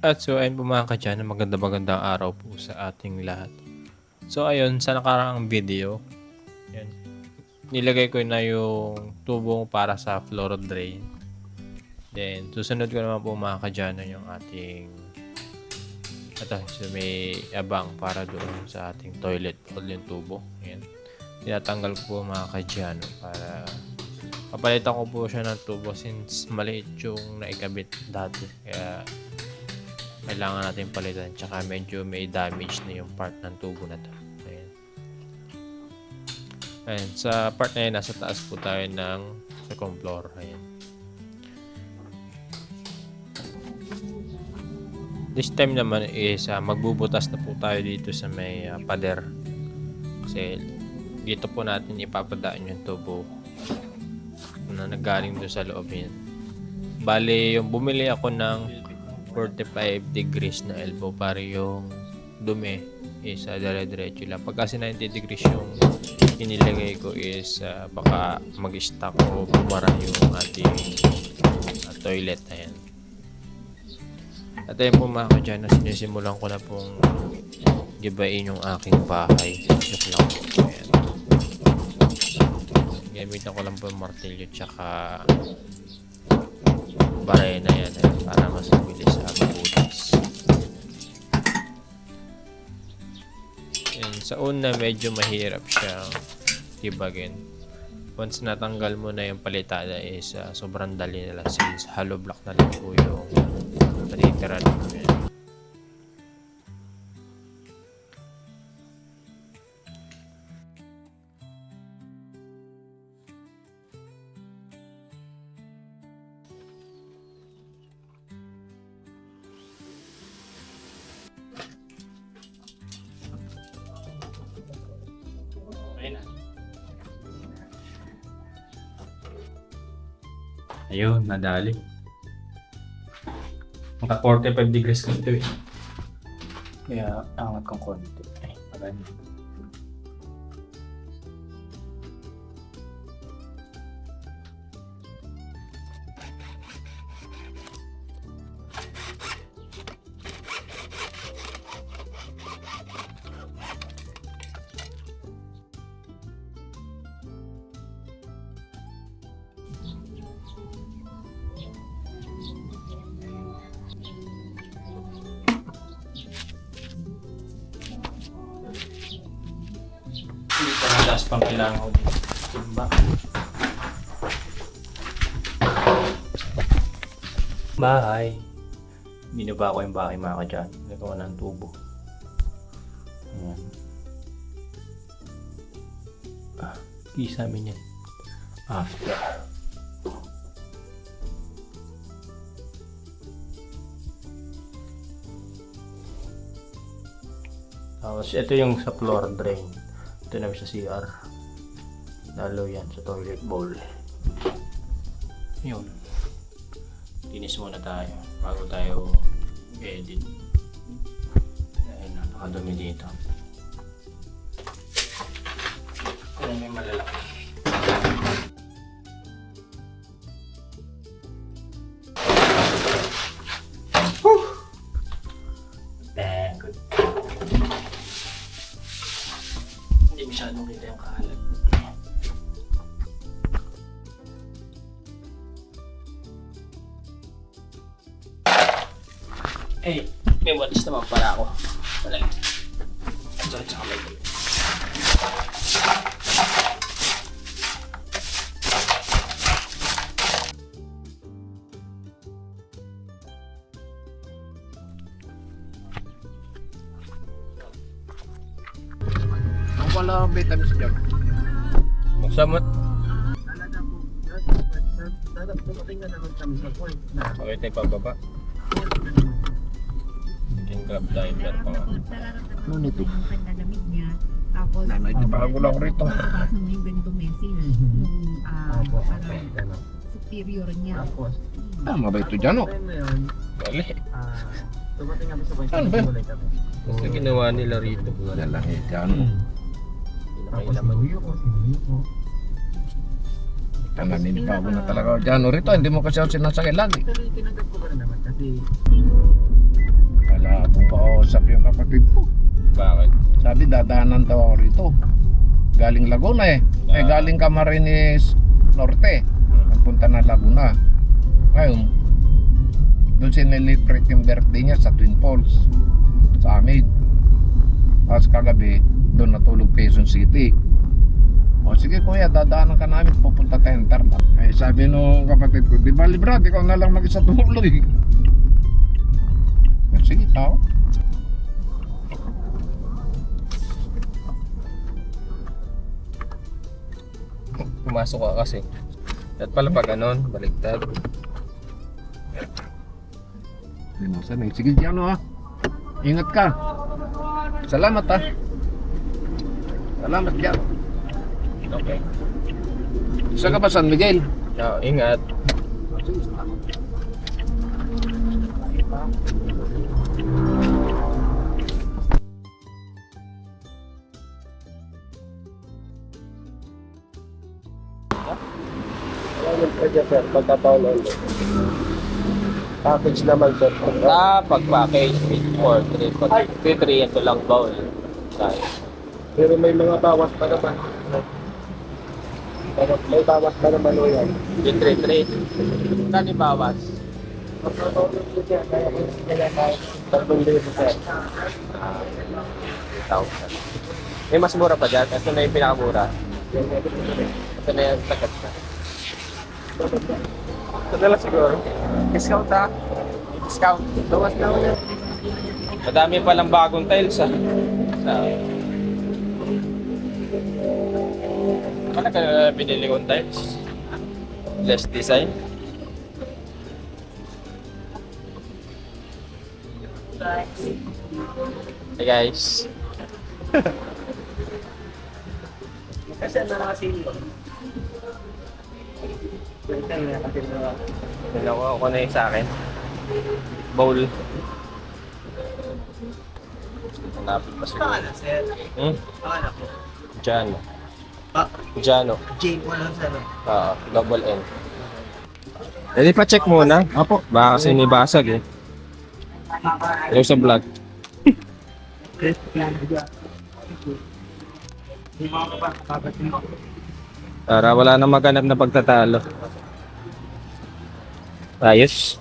At so ayun po mga ka-Diyan, magandang araw po sa ating lahat. So ayun, sa nakaraang video, yan, nilagay ko na yung tubo para sa floor drain. Then susunod ko naman po mga ka-Diyan yung ating so may abang para doon sa ating toilet bowl yung tubo. Yan. Tinatanggal ko po mga ka-Diyan para papalitan ko po siya ng tubo since maliit yung naikabit dati. Kaya kailangan natin palitan, tsaka medyo may damage na yung part ng tubo na to. Ayan. Ayan, sa part na yun, nasa taas po tayo ng second floor. Ayan. This time naman is magbubutas na po tayo dito sa may pader. Kasi dito po natin ipapadaan yung tubo na nagaling doon sa loob yan. Bali, yung bumili ako ng 45 degrees na elbow para yung dumi is dire-diretso lang. Pagka 90 degrees yung inilagay ko is baka mag-stuck o bumara yung ating toilet. Ayan. At ayun po mga ka-Diyan, sinisimulan ko na pong gibain yung aking bahay. Just lang po. Ayan. Gamitan ko lang po yung martilyo tsaka baray na yan para mas mabilis sa pagbutas. Sa una medyo mahirap siyang tibagin. Once natanggal mo na yung palitada is sobrang dali na lang since hollow block na lang po yung natitira naman. Ayun, nadali. Maka 45 degrees kasi ito eh. Kaya angat kong konti. Ay, maganda. Hindi pa nadaas pang kailangan ko dito. Timba. Bahay. Binaba ko yung bahay mga ka-Diyan. Nagawa ng tubo. Ayan. Kisa amin yan. After. Tapos ito yung sa floor drain. Ito naman sa CR. Lalo yan sa toilet bowl. Yun. Linis muna tayo bago tayo edit. Dahil napakadumi dito. Kung may malalaki. Good. Hindi masyadong kita yung kahalag. Eh, may walis naman para ako. Talaga. Tsaka may gulo. Ang pala ang vitamins dyan. Magsamot. Talaga po. Dumating na naman kami sa point na Okay tayo pababa. Yung grab diver pa nga. ngunit eh. Panlalamig niya. Tapos, Nanay, di pa ako lang rito. nabasa mo yung ganitong message nung parang superior niya. Tapos, mabait to dyan, oh. Bali. Dumating kami sa point Ano ba? na kami. Ito ginawa nila rito. Lalaki dyan, oh. Pinakailaman. Sinuyo ko. Tanganin pa ako na talaga dyan. O rito, hindi mo kasi ako sinasakay lagi. Actually, tinanggap ko pa rin naman kasi kapatid ko. Bakit? Sabi dadaanan daw ako rito. Galing Laguna eh. Galing Camarines Norte. Nagpunta na Laguna. Ngayon, doon sinilibrate yung birthday niya sa Twin Falls. Sa amin. Tapos kagabi, doon natulog Quezon City. O sige kuya, dadaanan ka namin, pupunta tayong Tarlac. Ay sabi nung kapatid ko, di ba Brad, ikaw na lang mag-isa tumuloy. Sige, tao. Pumasok ka kasi. At pala pag ganon, baliktad. Linasan eh. Sige, Giano ha. Ingat ka. Salamat ha. Salamat, Giano. Okay. Saan ka ba, San Miguel? Ingat. Package naman sir. Pag package, 4, 3, 3, ito lang bowl. Pero may mga bawas pa naman. May bawas pa naman o yan. Yung 3, 3. Kani bawas? 3,000 sir. 1,000. May mas mura pa dyan. Ito na yung pinakamura. Ito na yung tagat na. Ito na lang siguro. Discount ha? Discount. Bawas na ulit. Madami palang bagong tiles ha. Ano ka binili kong tiles? Less design? Hey guys. Kasi nakasilo. Dalawa ako na yung sa akin. Bowl. Hanapin pa siguro. Pakala sir. Pakala po. Jano. Ah, Jano. Jane mo lang sir. Double N. Pwede pa check muna. Apo. Baka kasi nibasag eh. Hello sa vlog. Para wala na maganap na pagtatalo. Ayos.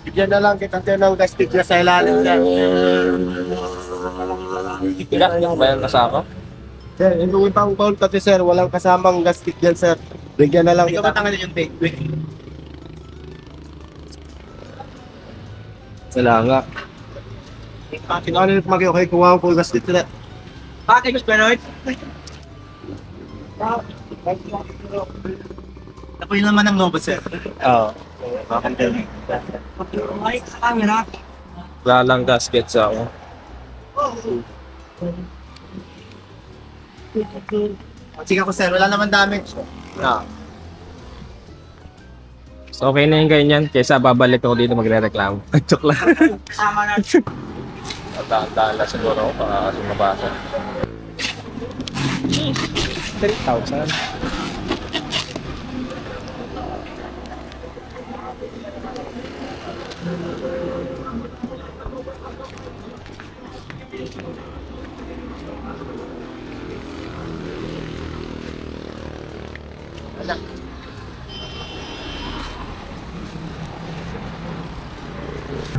Bigyan na lang kita ng gastig na sa ilalim sir. Ilan ba yung kasama? Sir, hindi pa ang call kasi sir, walang kasamang gastig yan sir. Bigyan na lang kita. Ikaw ba tangan yung take? Wala nga. Ano yung mag-okay kung ang full gastig sir? Bakit gusto pero Apoy naman ng lobo sir. Oo. Ay, sa camera. Wala lang gasket sa ako. Sige ako sir, wala naman damage. So okay na yung ganyan. Kaysa babalik ako dito magre-reklamo. Joke lang. Kasama na. Tahan-tahan lang siguro ako para kasi mabasa. 3,000.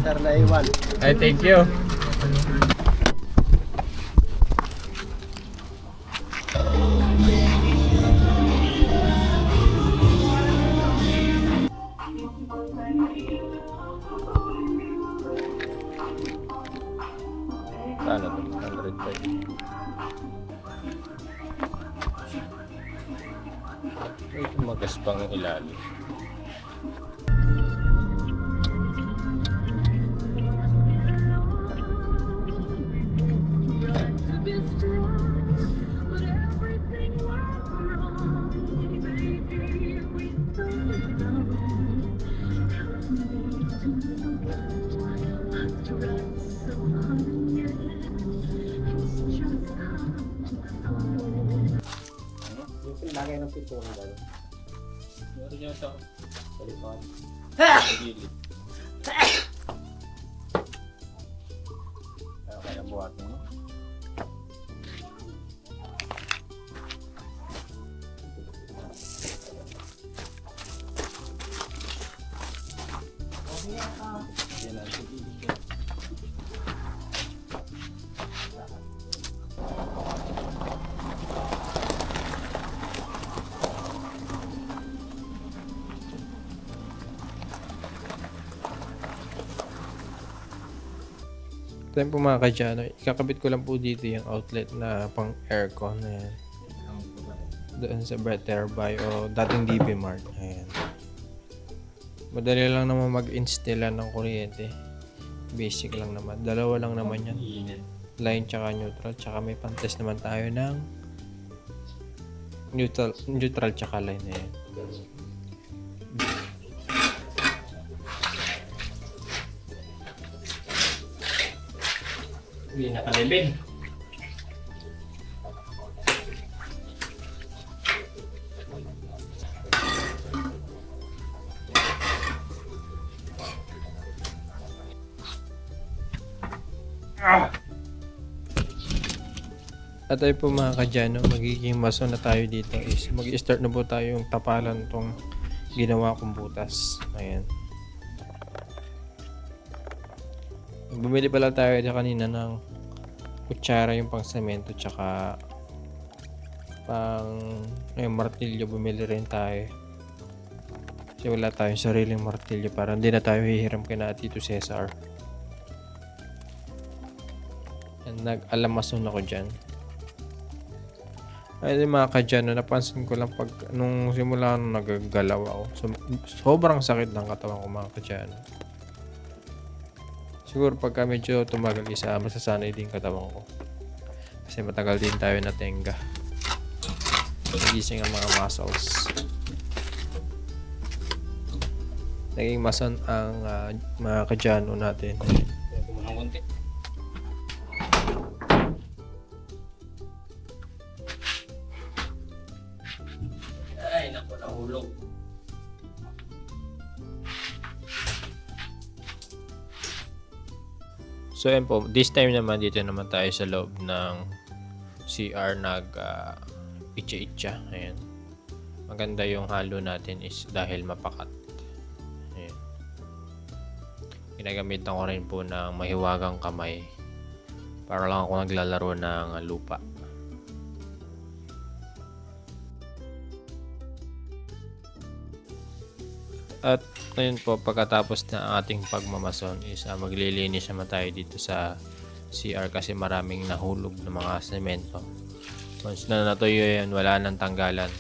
Sir, naiwan. Ay, thank you. Ano to? 105. May tumagas pang ilalim. Lagay ng pinto ng gano'n. Meron niya ito. Sa likod. Sa gilid. Kaya buhatin mo. Ito yung po mga kadyano, ikakabit ko lang po dito yung outlet na pang aircon na yan. Doon sa Brett Terby o dating DB Mart. Ayan. Madali lang naman mag-install ng kuryente. Basic lang naman. Dalawa lang naman yan. Line tsaka neutral. Tsaka may pantest naman tayo ng neutral tsaka line na yan. Hindi nakalibin. At ay po mga kadyano, magiging maso na tayo dito is mag-start na po tayo yung tapalan tong ginawa kong butas. Ayan. Bumili pala tayo kanina ng kutsara yung pang semento tsaka pang martilyo, bumili rin tayo. Kasi wala tayong sariling martilyo para hindi na tayo hihiram kina Tito Cesar. And nag-alamason ako dyan. Ay mga kadyano, napansin ko lang pag nung simula nung nagagalaw ako. Sobrang sakit ng katawan ko mga kadyano. Siguro pagka medyo tumagal isa, masasanay din katawan ko. Kasi matagal din tayo na tenga. Nagising ang mga muscles. Naging masan ang mga kadyano natin. Kaya kumanang konti. Ay, naku, nahulog. So yun po, this time naman dito naman tayo sa loob ng CR itcha-itcha. Ayan. Maganda yung halo natin is dahil mapakat. Ayan. Ginagamitan ko rin po ng mahiwagang kamay para lang ako naglalaro ng lupa. At ngayon po, pagkatapos na ang ating pagmamason is maglilinis naman tayo dito sa CR kasi maraming nahulog na mga semento. Once na natuyo yan, wala nang tanggalan.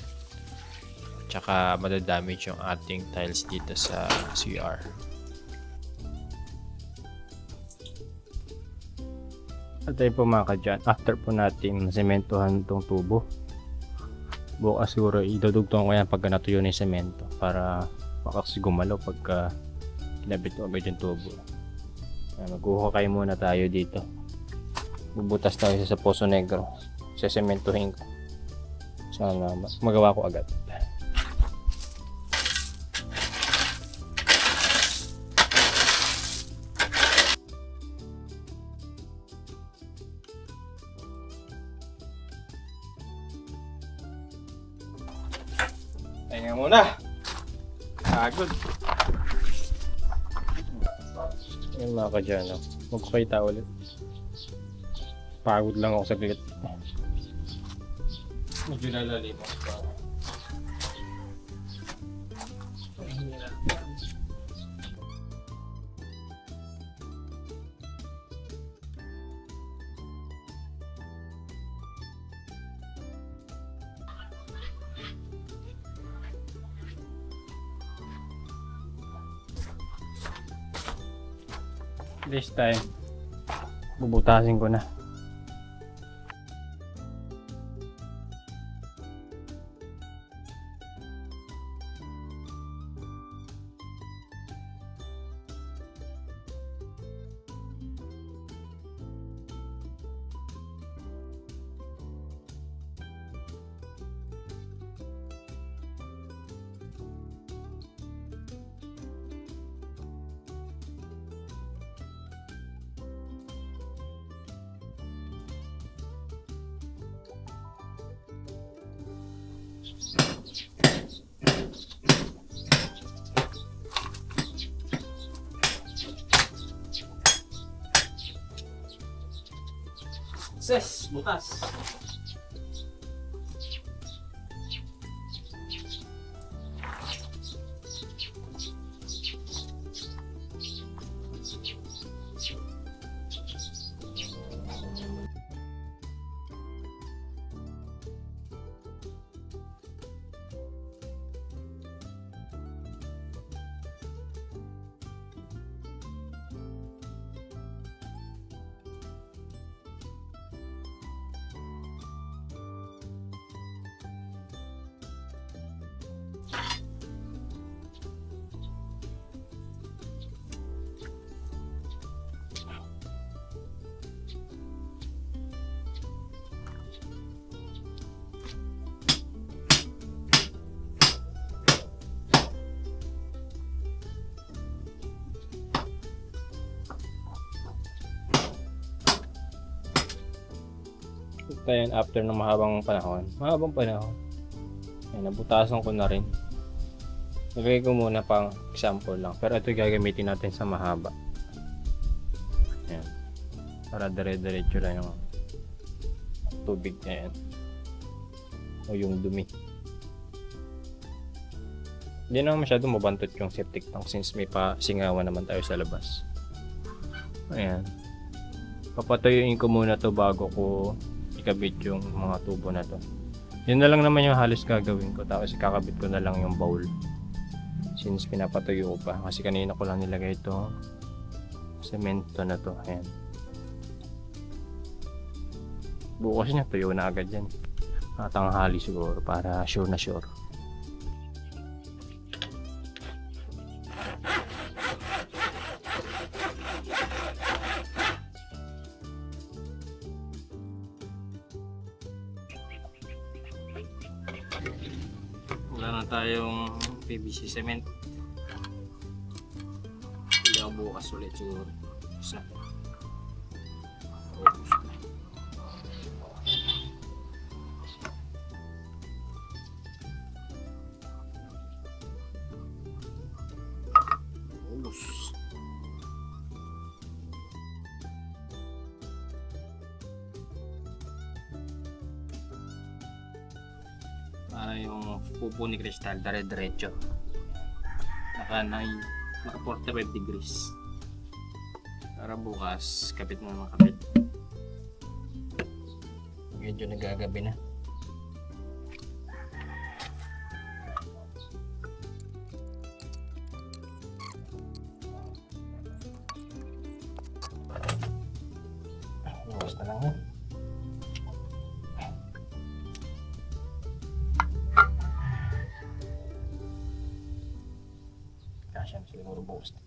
Tsaka madadamage yung ating tiles dito sa CR. At ayun po mga kadyan, after po natin sementohan itong tubo, bukas siguro idudugtong ko yan pagka natuyo na yung semento para makaks gumalaw pagka kinabit ko agad yung tubo. Maghuhukay muna tayo dito. Bubutas tayo sa Poso Negro. Sesementohin ko. Sana magawa ko agad. Pahinga muna. Pagod. Yan mga kadyano, magkukita ulit. Pagod lang ako saglit. Medyo lalalim ako pa. This time, bubutasin ko na. Success! Butas! Ito yun, after ng mahabang panahon. Ay, nabutasan ko na rin. Nagay ko muna pang example lang. Pero ito gagamitin natin sa mahaba. Ayan. Para dire-diretso lang yung tubig na yan. O yung dumi. Hindi naman masyadong mabantot yung septic tank since may pasingawan naman tayo sa labas. Ayan. Papatuyuin ko muna to bago ko ikabit yung mga tubo na to. Yun na lang naman yung halos gagawin ko. Tapos ikakabit ko na lang yung bowl. Since pinapatuyo ko pa. Kasi kanina ko lang nilagay ito semento na to. Ayan. Bukas niya tuyo na agad yan. Tanghali siguro para sure na sure. Wala na tayong PVC cement. Hindi ako bukas ulit siguro. Isa. Para yung pupo ni Crystal dire-diretso. Naka 45 degrees. Para bukas kapit na ng kapit. Medyo nagagabi na. Bukas na lang ha. Kasya siguro bukas na.